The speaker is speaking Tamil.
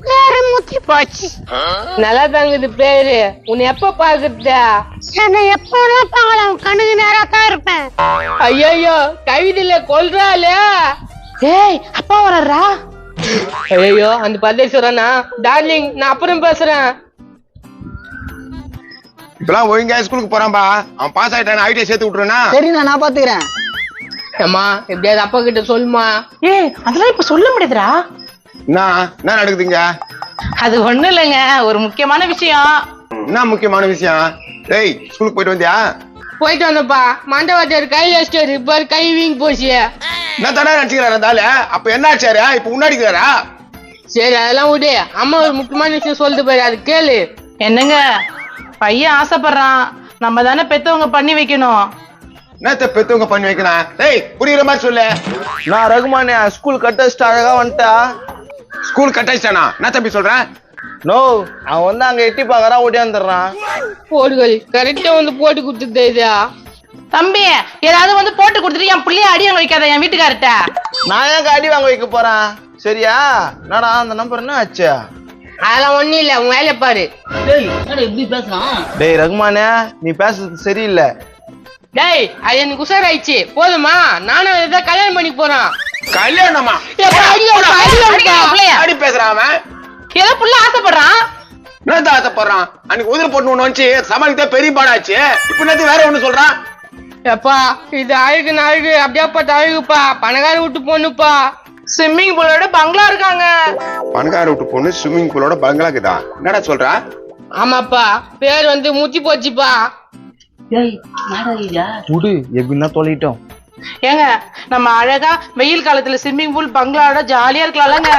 பேரு முத்தி போச்சு. நல்லா தாங்குது பேரு. உன்னை எப்ப பாக்குறதா? என்ன எப்போதான் பாக்கலாம், கண்ணுக்கு நேரா தான் இருப்பேன். ஐயோ கவிதையில கொல்றாளே. ஏய் அப்பா வர்றா. ஐயோ அந்த பரதேஸ்வரனா? டார்லிங் நான் அப்புறம் பேசுறேன். இப்பெல்லாம் ஒழுங்கா ஸ்கூலுக்கு போறான்பா. அவன் பாஸ் ஆயிட்டான ஐடியா சேர்த்து விட்டுருனா? சரி நான் பாத்துக்கிறேன். அம்மா எப்படியாவது அப்பா கிட்ட சொல்லுமா. ஏய் அதெல்லாம் இப்ப சொல்ல முடியாதுடா. என்ன நடக்குதுங்க? அது ஒண்ணும் இல்லைங்க, ஒரு முக்கியமான விஷயம். என்ன முக்கியமான விஷயம்? டேய் ஸ்கூலுக்கு போயிட்டு வந்தியா? போயிட்டு வந்தப்பா. மண்டபத்தர் கை வச்சிட்டாரு, இப்ப கை வீங்கி போச்சு. என்ன தானே நினைச்சுக்கிறாரு இருந்தால? அப்ப என்ன ஆச்சாரு? இப்ப முன்னாடிக்கிறாரா? சரி அதெல்லாம் விடு. அம்மா ஒரு முக்கியமான விஷயம் சொல்லிட்டு போயிரு, அது கேளு. என்னங்க பையன் ஆசைப்படுறான், நம்ம தானே பெத்தவங்க பண்ணி வைக்கணும். என்னத்த பெத்தவங்க பண்ணி வைக்கணும்? டேய் புரியுற மாதிரி சொல்லு. நான் ரகுமானே ஸ்கூல் கட் அடிச்சுட்டு அழகா வந்துட்டா. ஸ்கூல் கட் ஆயிடுச்சானா? என்ன தம்பி சொல்றேன்? நோ அவன் வந்து அங்க எட்டி பாக்கறா ஓடியாந்துடுறான். போடுகள் கரெக்டா வந்து போட்டு கொடுத்துட்டு இதா. தம்பி ஏதாவது வந்து போட்டு கொடுத்துட்டு என் பிள்ளைய அடி வாங்க வைக்காத என் வீட்டுக்கார்ட்ட. நான் ஏன் அடி வாங்க வைக்க போறேன்? சரியா? என்னடா அந்த நம்பர் என்ன ஆச்சு? அதெல்லாம் ஒண்ணும் இல்ல, உன் வேலையை பாரு. டேய் ரகுமானே நீ பேசுறது சரியில்லை. டேய் அது எனக்கு உஷாராயிடுச்சு போதுமா? நானும் ஏதாவது கல்யாணம் பண்ணி போறான். கல்யாணமா? அடி பேசுறான் அவன். ஏதோ புள்ள ஆசைப்படுறான். என்ன ஆசைப்படுறான்? அன்னைக்கு உதிர போட்டு ஒண்ணு வந்துச்சு, சமாளிக்க பெரிய பாடாச்சு. இப்ப என்னது வேற ஒண்ணு சொல்றான்? எப்பா இது அழகு அழகு அப்படியே பார்த்து அழகுப்பா. பணக்கார விட்டு பொண்ணுப்பா. ஸ்விம்மிங் பூலோட பங்களா இருக்காங்க. பணக்கார விட்டு பொண்ணு ஸ்விம்மிங் பூலோட பங்களாக்குதா? என்னடா சொல்றா? ஆமாப்பா பேர் வந்து முத்தி போச்சுப்பா. விடு எப்படின்னா தொலைட்டோம். ஏங்க நம்ம அழகா வெயில் காலத்துல ஸ்விம்மிங் பூல் பங்களாவோட ஜாலியா இருக்கலாம்லங்க.